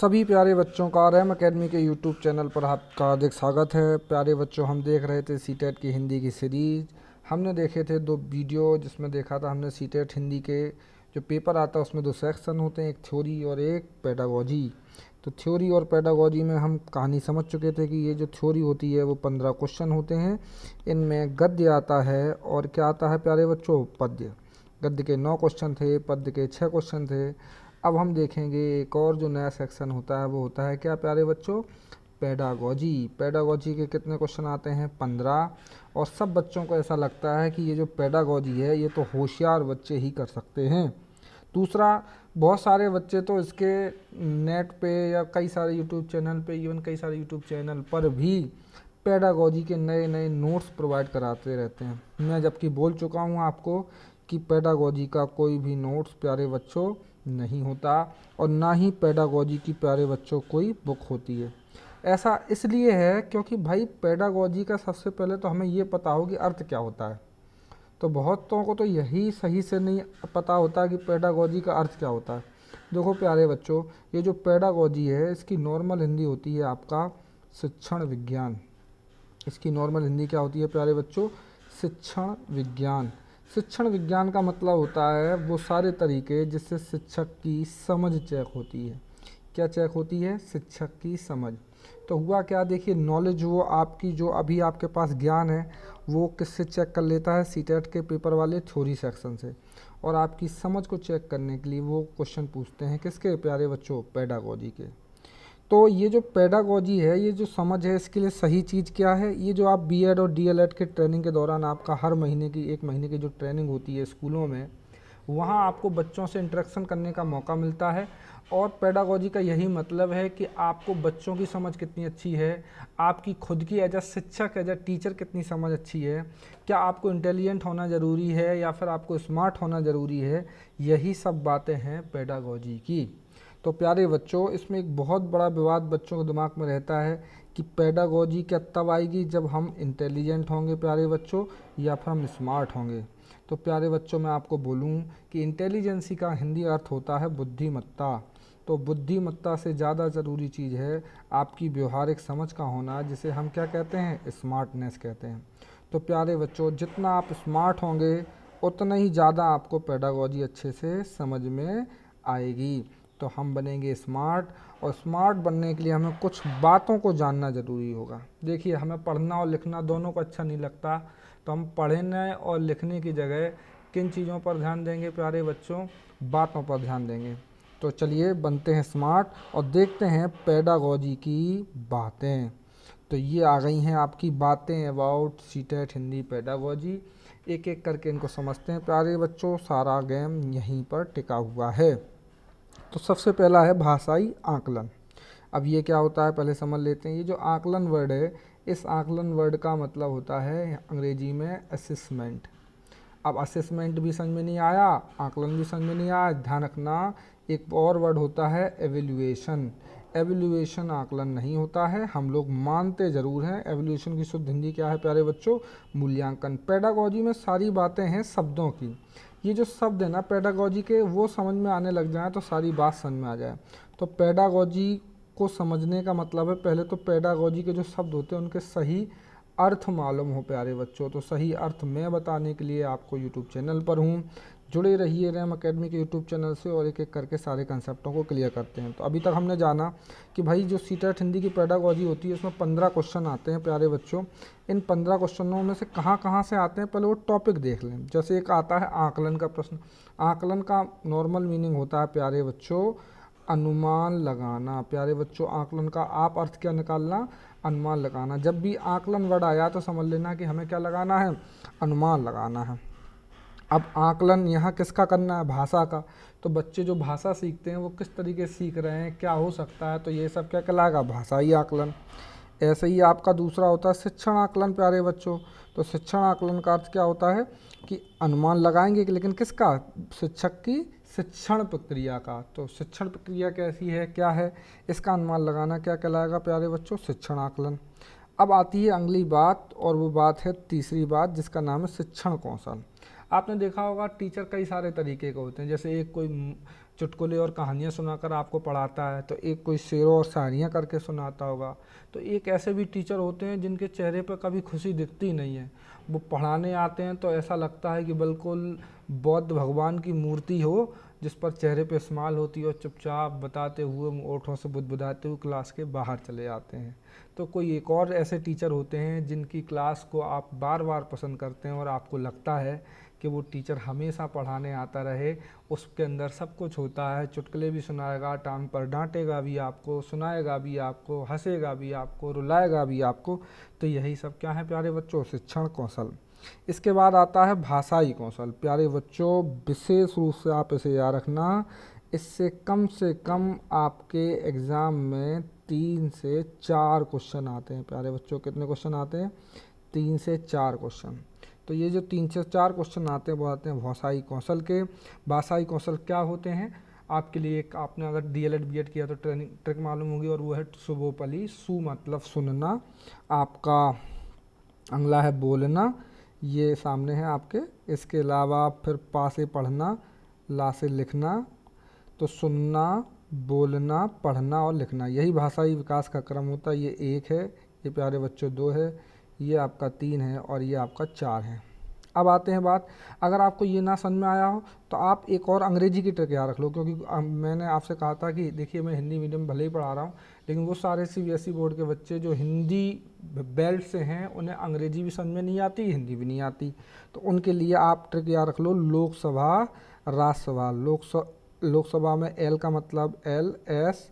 सभी प्यारे बच्चों का रैम एकेडमी के यूट्यूब चैनल पर आपका हार्दिक स्वागत है। प्यारे बच्चों, हम देख रहे थे सीटेट की हिंदी की सीरीज़। हमने देखे थे 2 वीडियो, जिसमें देखा था हमने सीटेट हिंदी के जो पेपर आता है उसमें 2 सेक्शन होते हैं, एक थ्योरी और एक पेडागोजी। तो थ्योरी और पेडागोजी में हम कहानी समझ चुके थे कि ये जो थ्योरी होती है वो 15 क्वेश्चन होते हैं। इनमें गद्य आता है और क्या आता है प्यारे बच्चों, पद्य। गद्य के 9 क्वेश्चन थे, पद्य के 6 क्वेश्चन थे। अब हम देखेंगे एक और जो नया सेक्शन होता है वो होता है क्या प्यारे बच्चों, पेडागोजी। पेडागोजी के कितने क्वेश्चन आते हैं, 15। और सब बच्चों को ऐसा लगता है कि ये जो पेडागोजी है ये तो होशियार बच्चे ही कर सकते हैं। दूसरा, बहुत सारे बच्चे तो इसके नेट पे या कई सारे यूट्यूब चैनल पे, इवन कई सारे यूट्यूब चैनल पर भी पेडागोजी के नए नए नोट्स प्रोवाइड कराते रहते हैं। मैं जबकि बोल चुका हूँ आपको कि पेडागोजी का कोई भी नोट्स प्यारे बच्चों नहीं होता और ना ही पेडागोजी की प्यारे बच्चों कोई बुक होती है। ऐसा इसलिए है क्योंकि भाई पेडागोजी का सबसे पहले तो हमें ये पता हो कि अर्थ क्या होता है। तो बहुतों को तो यही सही से नहीं पता होता कि पेडागोजी का अर्थ क्या होता है। देखो प्यारे बच्चों, ये जो पेडागोजी है इसकी नॉर्मल हिंदी होती है आपका शिक्षण विज्ञान। इसकी नॉर्मल हिंदी क्या होती है प्यारे बच्चों, शिक्षण विज्ञान। शिक्षण विज्ञान का मतलब होता है वो सारे तरीके जिससे शिक्षक की समझ चेक होती है। क्या चेक होती है, शिक्षक की समझ। तो हुआ क्या, देखिए नॉलेज वो आपकी जो अभी आपके पास ज्ञान है वो किससे चेक कर लेता है, सीटेट के पेपर वाले थ्योरी सेक्शन से। और आपकी समझ को चेक करने के लिए वो क्वेश्चन पूछते हैं किसके प्यारे बच्चों, पेडागोजी के। तो ये जो पेडागोजी है, ये जो समझ है, इसके लिए सही चीज़ क्या है, ये जो आप बीएड और डीएलएड के ट्रेनिंग के दौरान आपका हर महीने की 1 महीने की जो ट्रेनिंग होती है स्कूलों में, वहाँ आपको बच्चों से इंटरेक्शन करने का मौका मिलता है। और पेडागोजी का यही मतलब है कि आपको बच्चों की समझ कितनी अच्छी है, आपकी खुद की एज अ शिक्षक, एज अ टीचर कितनी समझ अच्छी है, क्या आपको इंटेलिजेंट होना ज़रूरी है या फिर आपको स्मार्ट होना ज़रूरी है। यही सब बातें हैं पेडागोजी की। तो प्यारे बच्चों, इसमें एक बहुत बड़ा विवाद बच्चों के दिमाग में रहता है कि पेडागोजी क्या तब आएगी जब हम इंटेलिजेंट होंगे प्यारे बच्चों, या फिर हम स्मार्ट होंगे। तो प्यारे बच्चों, मैं आपको बोलूं कि इंटेलिजेंसी का हिंदी अर्थ होता है बुद्धिमत्ता। तो बुद्धिमत्ता से ज़्यादा ज़रूरी चीज़ है आपकी व्यवहारिक समझ का होना, जिसे हम क्या कहते हैं, स्मार्टनेस कहते हैं। तो प्यारे बच्चों, जितना आप स्मार्ट होंगे उतना ही ज़्यादा आपको पेडागोजी अच्छे से समझ में आएगी। तो हम बनेंगे स्मार्ट, और स्मार्ट बनने के लिए हमें कुछ बातों को जानना ज़रूरी होगा। देखिए, हमें पढ़ना और लिखना दोनों को अच्छा नहीं लगता, तो हम पढ़ने और लिखने की जगह किन चीज़ों पर ध्यान देंगे प्यारे बच्चों, बातों पर ध्यान देंगे। तो चलिए बनते हैं स्मार्ट और देखते हैं पेडागोजी की बातें। तो ये आ गई हैं आपकी बातें अबाउट सीटेट हिंदी पेडागोजी। एक एक करके इनको समझते हैं प्यारे बच्चों, सारा गेम यहीं पर टिका हुआ है। तो सबसे पहला है भाषाई आकलन। अब ये क्या होता है पहले समझ लेते हैं। ये जो आकलन वर्ड है, इस आकलन वर्ड का मतलब होता है अंग्रेजी में असेसमेंट। अब असेसमेंट भी समझ में नहीं आया, आकलन भी समझ में नहीं आया, ध्यान रखना एक और वर्ड होता है एवेल्यूएशन। एवेल्यूएशन आकलन नहीं होता है, हम लोग मानते ज़रूर हैं। एवेल्यूएशन की शुद्ध हिंदी क्या है प्यारे बच्चों, मूल्यांकन। पेडागोजी में सारी बातें हैं शब्दों की। ये जो शब्द है ना पेडागोजी के, वो समझ में आने लग जाए तो सारी बात समझ में आ जाए। तो पेडागोजी को समझने का मतलब है पहले तो पेडागोजी के जो शब्द होते हैं उनके सही अर्थ मालूम हो प्यारे बच्चों। तो सही अर्थ मैं बताने के लिए आपको यूट्यूब चैनल पर हूँ, जुड़े रहिए रैम एकेडमी के यूट्यूब चैनल से और एक एक करके सारे कंसेप्टों को क्लियर करते हैं। तो अभी तक हमने जाना कि भाई जो सीटेट हिंदी की पेडागोजी होती है उसमें 15 क्वेश्चन आते हैं प्यारे बच्चों। इन 15 क्वेश्चनों में से कहाँ कहाँ से आते हैं पहले वो टॉपिक देख लें। जैसे एक आता है आकलन का प्रश्न। आकलन का नॉर्मल मीनिंग होता है प्यारे बच्चों अनुमान लगाना। प्यारे बच्चों, आकलन का आप अर्थ क्या निकालना, अनुमान लगाना। जब भी आकलन वर्ड आया तो समझ लेना कि हमें क्या लगाना है, अनुमान लगाना है। अब आकलन यहाँ किसका करना है, भाषा का। तो बच्चे जो भाषा सीखते हैं वो किस तरीके से सीख रहे हैं, क्या हो सकता है, तो ये सब क्या कहलाएगा, भाषाई आकलन। ऐसे ही आपका दूसरा होता है शिक्षण आकलन प्यारे बच्चों। तो शिक्षण आकलन का अर्थ क्या होता है कि अनुमान लगाएंगे कि लेकिन किसका, शिक्षक की शिक्षण प्रक्रिया का। तो शिक्षण प्रक्रिया कैसी है, क्या है, इसका अनुमान लगाना क्या कहलाएगा प्यारे बच्चों, शिक्षण आकलन। अब आती है अगली बात, और वो बात है तीसरी बात, जिसका नाम है शिक्षण कौशल। आपने देखा होगा टीचर कई सारे तरीके के होते हैं। जैसे एक कोई चुटकुले और कहानियाँ सुनाकर आपको पढ़ाता है, तो एक कोई शेरों और शायरियाँ करके सुनाता होगा। तो एक ऐसे भी टीचर होते हैं जिनके चेहरे पर कभी खुशी दिखती नहीं है। वो पढ़ाने आते हैं तो ऐसा लगता है कि बिल्कुल बौद्ध भगवान की मूर्ति हो, जिस पर चेहरे पे स्माइल होती है, और चुपचाप बताते हुए ओठों से बुदबुदाते हुए क्लास के बाहर चले जाते हैं। तो कोई एक और ऐसे टीचर होते हैं जिनकी क्लास को आप बार बार पसंद करते हैं और आपको लगता है कि वो टीचर हमेशा पढ़ाने आता रहे। उसके अंदर सब कुछ होता है, चुटकुले भी सुनाएगा, टाइम पर डांटेगा भी आपको, सुनाएगा भी आपको, हंसेगा भी आपको, रुलाएगा भी आपको। तो यही सब क्या है प्यारे बच्चों, शिक्षण कौशल। इसके बाद आता है भाषाई कौशल। प्यारे बच्चों, विशेष रूप से आप इसे याद रखना, इससे कम आपके एग्ज़ाम में 3 से 4 क्वेश्चन आते हैं। प्यारे बच्चों, कितने क्वेश्चन आते हैं? 3 से 4 क्वेश्चन। तो ये जो 3 से 4 क्वेश्चन आते हैं वो आते हैं भाषाई कौशल के। भाषाई कौशल क्या होते हैं? आपके लिए एक, आपने अगर डीएलएड बीएड किया तो ट्रेनिंग ट्रिक मालूम होगी, और वो है सुबोपली। सु मतलब सुनना, आपका अगला है बोलना, ये सामने है आपके। इसके अलावा फिर पा से पढ़ना, ला से लिखना। तो सुनना, बोलना, पढ़ना और लिखना, यही भाषाई विकास का क्रम होता है। ये 1 है, ये प्यारे बच्चों 2 है, ये आपका 3 है और ये आपका 4 है। अब आते हैं बात, अगर आपको ये ना समझ में आया हो तो आप एक और अंग्रेजी की ट्रिक याद रख लो, क्योंकि मैंने आपसे कहा था कि देखिए मैं हिंदी मीडियम भले ही पढ़ा रहा हूँ, लेकिन वो सारे सीबीएसई बोर्ड के बच्चे जो हिंदी बेल्ट से हैं उन्हें अंग्रेजी भी समझ में नहीं आती, हिंदी भी नहीं आती। तो उनके लिए आप ट्रिक याद रख लो, लोकसभा, राज्यसभा। लोकसभा में एल का मतलब एल, एस,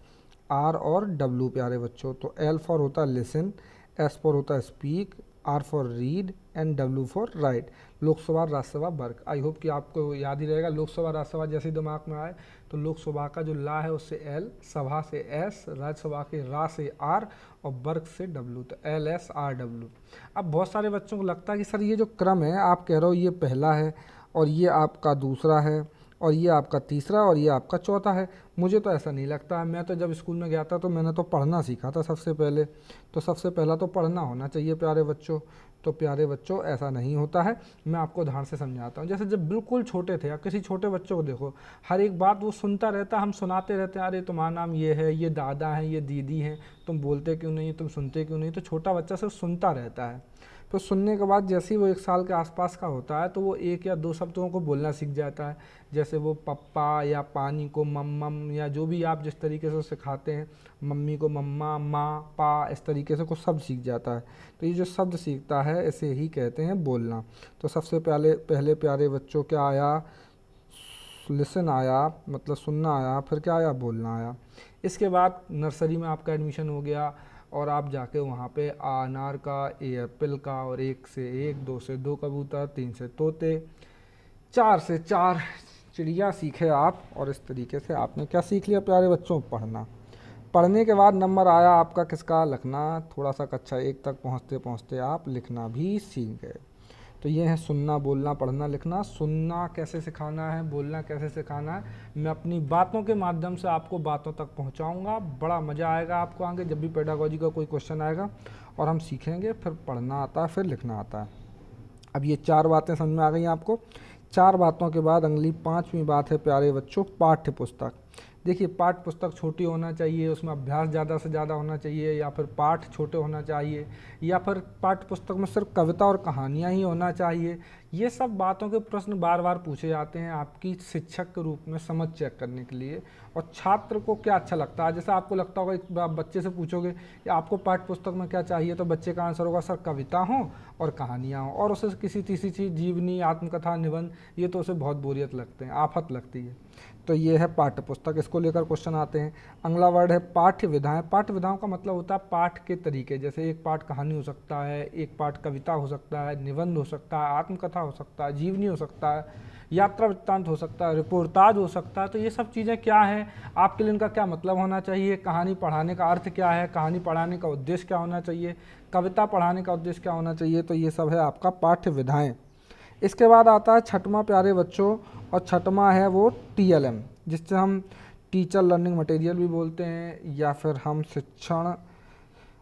आर और डब्ल्यू प्यारे बच्चों। तो एल फॉर होता है लिसन, एस फॉर होता है speak, R for read and W for write. Lok Sabha, Rajya Sabha, वर्ग। आई होप कि आपको याद ही रहेगा। लोकसभा राज्यसभा जैसे दिमाग में आए तो लोकसभा का जो ला है उससे एल, सभा से एस, राज्यसभा के रा से आर और वर्ग से डब्ल्यू। तो एल, एस, आर, डब्ल्यू। अब बहुत सारे बच्चों को लगता है कि सर ये जो क्रम है आप कह रहे हो ये पहला है और ये आपका दूसरा है और ये आपका तीसरा और ये आपका चौथा है। मुझे तो ऐसा नहीं लगता है। मैं तो जब स्कूल में गया था तो मैंने तो पढ़ना सीखा था सबसे पहले, तो सबसे पहला तो पढ़ना होना चाहिए प्यारे बच्चों। तो प्यारे बच्चों ऐसा नहीं होता है। मैं आपको उदाहरण से समझाता हूँ। जैसे जब बिल्कुल छोटे थे, आप किसी छोटे बच्चों को देखो, हर एक बात वो सुनता रहता, हम सुनाते रहते हैं, अरे तुम्हारा नाम ये है, ये दादा है, ये दीदी है, तुम बोलते क्यों नहीं, तुम सुनते क्यों नहीं। तो छोटा बच्चा सिर्फ सुनता रहता है। तो सुनने के बाद जैसे ही वो 1 साल के आसपास का होता है तो वो 1 या 2 शब्दों को बोलना सीख जाता है। जैसे वो पप्पा या पानी को मम्मम, या जो भी आप जिस तरीके से सिखाते हैं, मम्मी को मम्मा, माँ, पा, इस तरीके से कुछ शब्द सीख जाता है। तो ये जो शब्द सीखता है इसे ही कहते हैं बोलना। तो सबसे पहले प्यारे बच्चों क्या आया? लिसन आया, मतलब सुनना आया। फिर क्या आया? बोलना आया। इसके बाद नर्सरी में आपका एडमिशन हो गया और आप जाके वहाँ पे आ अनार का, ए एप्पल का, और 1 से 1, 2 से 2 कबूतर, 3 से तोते, 4 से 4 चिड़िया सीखे आप। और इस तरीके से आपने क्या सीख लिया प्यारे बच्चों? पढ़ना। पढ़ने के बाद नंबर आया आपका किसका? लिखना। थोड़ा सा कक्षा 1 तक पहुँचते पहुँचते आप लिखना भी सीख गए। तो ये है सुनना, बोलना, पढ़ना, लिखना। सुनना कैसे सिखाना है, बोलना कैसे सिखाना है, मैं अपनी बातों के माध्यम से आपको बातों तक पहुंचाऊंगा। बड़ा मज़ा आएगा आपको आगे जब भी पेडागोजी का कोई क्वेश्चन आएगा और हम सीखेंगे। फिर पढ़ना आता है, फिर लिखना आता है। अब ये 4 बातें समझ में आ गई आपको। 4 बातों के बाद अगली 5वीं बात है प्यारे बच्चों, पाठ्य पुस्तक। देखिए पाठ्य पुस्तक छोटी होना चाहिए, उसमें अभ्यास ज़्यादा से ज़्यादा होना चाहिए, या फिर पाठ छोटे होना चाहिए, या फिर पाठ्य पुस्तक में सिर्फ कविता और कहानियाँ ही होना चाहिए। ये सब बातों के प्रश्न बार बार पूछे जाते हैं आपकी शिक्षक के रूप में समझ चेक करने के लिए। और छात्र को क्या अच्छा लगता है, जैसे आपको लगता होगा, एक आप बच्चे से पूछोगे कि आपको पाठ्य पुस्तक में क्या चाहिए, तो बच्चे का आंसर होगा सर कविता हो और कहानियाँ हो, और उसे किसी तीसरी चीज़, जीवनी, आत्मकथा, निबंध, ये तो उसे बहुत बोरियत लगते हैं, आफत लगती है। तो ये है पाठ्य पुस्तक, इसको लेकर क्वेश्चन आते हैं। अगला वर्ड है पाठ्य विधाएं। पाठ्य विधाओं का मतलब होता है पाठ के तरीके। जैसे एक पाठ कहानी हो सकता है, एक पाठ कविता हो सकता है, निबंध हो सकता है, आत्मकथा हो सकता है, जीवनी हो सकता है, यात्रा वृत्तांत हो सकता है, रिपोर्टाज हो सकता है। तो ये सब चीज़ें क्या हैं, आपके लिए इनका क्या मतलब होना चाहिए, कहानी पढ़ाने का अर्थ क्या है, कहानी पढ़ाने का उद्देश्य क्या होना चाहिए, कविता पढ़ाने का उद्देश्य क्या होना चाहिए। तो ये सब है आपका पाठ्य विधाएँ। इसके बाद आता है छठवां प्यारे बच्चों, और छठवां है वो TLM, जिससे हम टीचर लर्निंग मटेरियल भी बोलते हैं, या फिर हम शिक्षण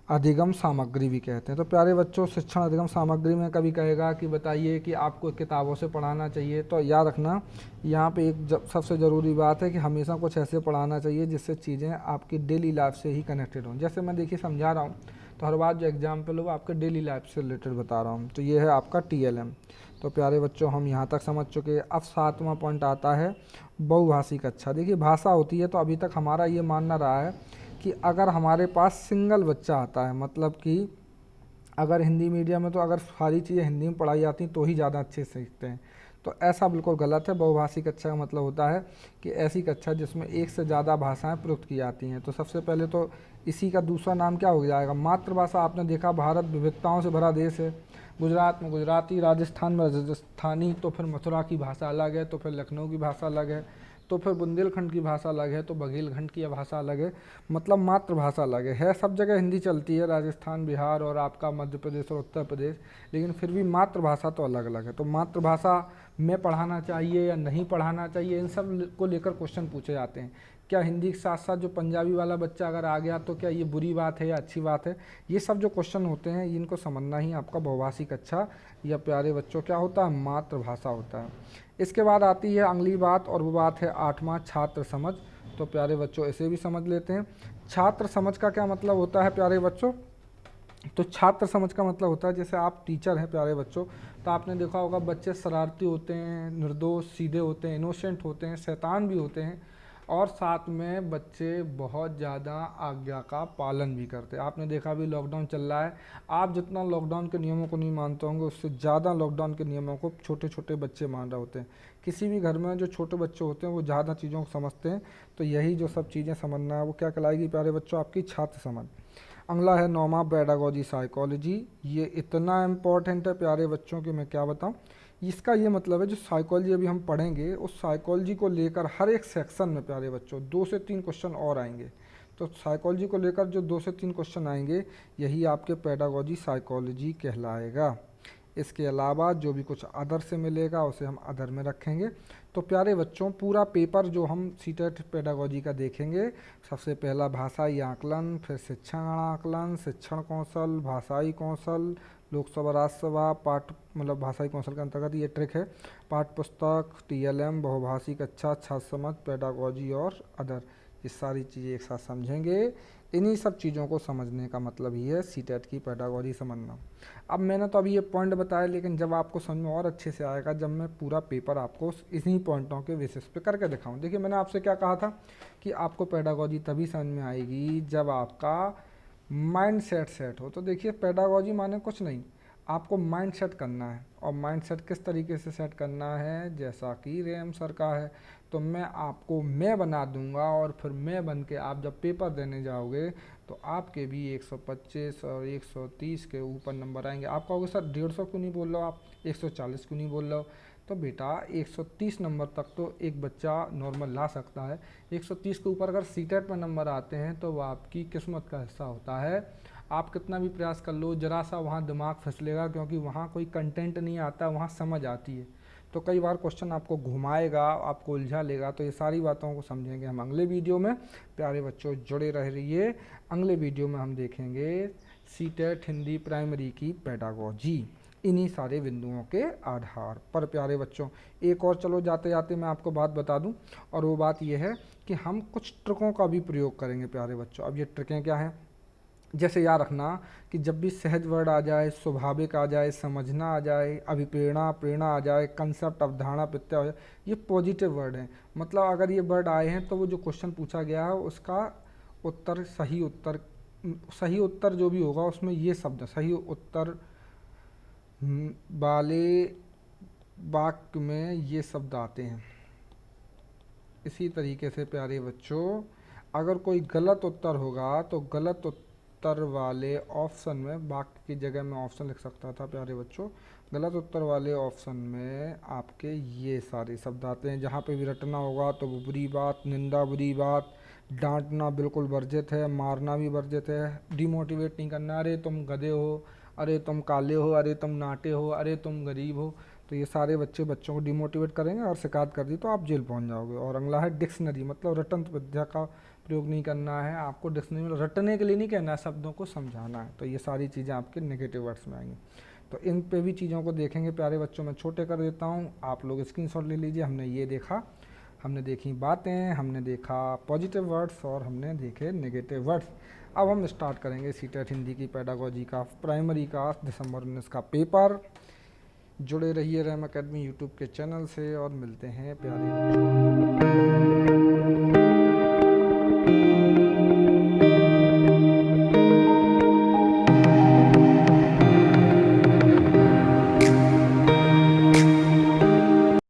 अधिगम सामग्री भी कहते हैं। तो प्यारे बच्चों, शिक्षण अधिगम सामग्री में कभी कहेगा कि बताइए कि आपको किताबों से पढ़ाना चाहिए, तो याद रखना यहाँ पे एक सबसे ज़रूरी बात है कि हमेशा कुछ ऐसे पढ़ाना चाहिए जिससे चीज़ें आपकी डेली लाइफ से ही कनेक्टेड हों। जैसे मैं देखिए समझा रहा हूँ, तो हर बार जो एग्जाम्पल हो आपके डेली लाइफ से रिलेटेड बता रहा हूँ। तो ये है आपका TLM। तो प्यारे बच्चों, हम यहाँ तक समझ चुके हैं। अब 7वां पॉइंट आता है बहुभाषी कक्षा। देखिए भाषा होती है, तो अभी तक हमारा ये मानना रहा है कि अगर हमारे पास सिंगल बच्चा आता है, मतलब कि अगर हिंदी मीडियम में तो अगर सारी चीज़ें हिंदी में पढ़ाई जाती हैं तो ही ज़्यादा अच्छे से सीखते हैं, तो ऐसा बिल्कुल गलत है। बहुभाषी कक्षा का मतलब होता है कि ऐसी कक्षा जिसमें एक से ज़्यादा भाषाएं प्रयुक्त की जाती हैं। तो सबसे पहले तो इसी का दूसरा नाम क्या हो जाएगा, मातृभाषा। आपने देखा भारत विविधताओं से भरा देश है। गुजरात में गुजराती, राजस्थान में राजस्थानी, तो फिर मथुरा की भाषा अलग है, तो फिर लखनऊ की भाषा अलग है, तो फिर बुंदेलखंड की भाषा अलग है, तो बघेलखंड की भाषा अलग है, मतलब मातृभाषा अलग है। सब जगह हिंदी चलती है, राजस्थान, बिहार और आपका मध्य प्रदेश और उत्तर प्रदेश, लेकिन फिर भी मातृभाषा तो अलग अलग है। तो मातृभाषा में पढ़ाना चाहिए या नहीं पढ़ाना चाहिए, इन सब को लेकर क्वेश्चन पूछे जाते हैं। क्या हिंदी के साथ साथ जो पंजाबी वाला बच्चा अगर आ गया तो क्या ये बुरी बात है या अच्छी बात है, ये सब जो क्वेश्चन होते हैं इनको समझना ही आपका बहुभाषी कक्षा या प्यारे बच्चों क्या होता है, मातृभाषा होता है। इसके बाद आती है अगली बात, और वो बात है 8वां छात्र समझ। तो प्यारे बच्चों इसे भी समझ लेते हैं। छात्र समझ का क्या मतलब होता है प्यारे बच्चों, तो छात्र समझ का मतलब होता है जैसे आप टीचर हैं प्यारे बच्चों, तो आपने देखा होगा बच्चे शरारती होते हैं, निर्दोष सीधे होते हैं, इनोसेंट होते हैं, शैतान भी होते हैं, और साथ में बच्चे बहुत ज़्यादा आज्ञा का पालन भी करते हैं। आपने देखा भी लॉकडाउन चल रहा है, आप जितना लॉकडाउन के नियमों को नहीं मानते होंगे उससे ज़्यादा लॉकडाउन के नियमों को छोटे छोटे बच्चे मान रहे होते हैं। किसी भी घर में जो छोटे बच्चे होते हैं वो ज़्यादा चीज़ों को समझते हैं। तो यही जो सब चीज़ें समझना है वो क्या कहलाएगी प्यारे बच्चों, आपकी छात्र समझ। अगला है 9वां पेडागोजी साइकोलॉजी। ये इतना इम्पोर्टेंट है प्यारे बच्चों कि मैं क्या बताऊं। इसका ये मतलब है जो साइकोलॉजी अभी हम पढ़ेंगे उस साइकोलॉजी को लेकर हर एक सेक्शन में प्यारे बच्चों 2 से 3 क्वेश्चन और आएंगे। तो साइकोलॉजी को लेकर जो 2 से 3 क्वेश्चन आएंगे यही आपके पेडागोजी साइकोलॉजी कहलाएगा। इसके अलावा जो भी कुछ अदर से मिलेगा उसे हम अदर में रखेंगे। तो प्यारे बच्चों पूरा पेपर जो हम सीटेट पेडागोजी का देखेंगे, सबसे पहला भाषाई आकलन, फिर शिक्षण आकलन, शिक्षण कौशल, भाषाई कौशल, लोकसभा राज्यसभा, पाठ मतलब भाषाई कौशल के अंतर्गत ये ट्रिक है, पाठ्य पुस्तक, TLM, बहुभाषी कक्षा, छात्र समझ, पेडागोजी और अदर, ये सारी चीज़ें एक साथ समझेंगे। इन्हीं सब चीज़ों को समझने का मतलब ही है सीटेट की पेडागोजी समझना। अब मैंने तो अभी ये पॉइंट बताया, लेकिन जब आपको समझ में और अच्छे से आएगा जब मैं पूरा पेपर आपको इन्हीं पॉइंटों के बेसिस पे करके दिखाऊं। देखिए मैंने आपसे क्या कहा था कि आपको पेडागोजी तभी समझ में आएगी जब आपका माइंड सेट हो। तो देखिए पेडागोजी माने कुछ नहीं, आपको माइंड सेट करना है। और माइंड सेट किस तरीके से सेट करना है, जैसा कि रेम सर का है। तो मैं आपको मैं बना दूंगा और फिर मैं बन के आप जब पेपर देने जाओगे तो आपके भी 125 और 130 के ऊपर नंबर आएंगे। आप कहोगे सर 150 क्यों नहीं बोल रहे हो, आप 140 क्यों नहीं बोल रहे हो। तो बेटा 130 नंबर तक तो एक बच्चा नॉर्मल ला सकता है। 130 के ऊपर अगर सीटेट में नंबर आते हैं तो वह आपकी किस्मत का हिस्सा होता है। आप कितना भी प्रयास कर लो, जरा सा वहाँ दिमाग फिसलेगा, क्योंकि वहाँ कोई कंटेंट नहीं आता, वहाँ समझ आती है। तो कई बार क्वेश्चन आपको घुमाएगा, आपको उलझा लेगा। तो ये सारी बातों को समझेंगे हम अगले वीडियो में। प्यारे बच्चों जुड़े रहिए, अगले वीडियो में हम देखेंगे सीटेट हिंदी प्राइमरी की पेडागोजी इन्हीं सारे बिंदुओं के आधार पर। प्यारे बच्चों एक और चलो जाते जाते मैं आपको बात बता दूं, और वो बात ये है कि हम कुछ ट्रिकों का भी प्रयोग करेंगे प्यारे बच्चों। अब ये ट्रिकें क्या हैं, जैसे याद रखना कि जब भी सहज वर्ड आ जाए, स्वाभाविक आ जाए, समझना आ जाए, अभिप्रेरणा, प्रेरणा आ जाए, कंसेप्ट, अवधारणा, प्रत्यय हो जाए, ये पॉजिटिव वर्ड हैं। मतलब अगर ये वर्ड आए हैं तो वो जो क्वेश्चन पूछा गया है उसका उत्तर सही उत्तर जो भी होगा उसमें ये शब्द सही उत्तर वाले वाक्य में ये शब्द आते हैं। इसी तरीके से प्यारे बच्चों अगर कोई गलत उत्तर होगा तो गलत उत्तर वाले ऑप्शन में, वाक्य की जगह में ऑप्शन लिख सकता था प्यारे बच्चों, गलत उत्तर वाले ऑप्शन में आपके ये सारे शब्द आते हैं। जहाँ पे भी रटना होगा तो वो बुरी बात, निंदा बुरी बात, डांटना बिल्कुल वर्जित है, मारना भी वर्जित है, डिमोटिवेट नहीं करना, अरे तुम गधे हो, अरे तुम काले हो, अरे तुम नाटे हो, अरे तुम गरीब हो। तो ये सारे बच्चों को डिमोटिवेट करेंगे और शिकायत कर दी तो आप जेल पहुंच जाओगे। और अगला है डिक्शनरी, मतलब रटंत विद्या का प्रयोग नहीं करना है, आपको डिक्शनरी में रटने के लिए नहीं कहना है, शब्दों को समझाना है। तो ये सारी चीज़ें आपके नेगेटिव वर्ड्स में आएंगी। तो इन पे भी चीज़ों को देखेंगे प्यारे बच्चों। मैं छोटे कर देता हूँ, आप लोग स्क्रीनशॉट ले लीजिए। हमने ये देखा, हमने देखी बातें, हमने देखा पॉजिटिव वर्ड्स और हमने देखे नेगेटिव वर्ड्स। अब हम स्टार्ट करेंगे सीटेट हिंदी की पेडागोजी का प्राइमरी का दिसंबर 19 का पेपर। जुड़े रहिए रैम अकेडमी यूट्यूब के चैनल से और मिलते हैं प्यारे बच्चों।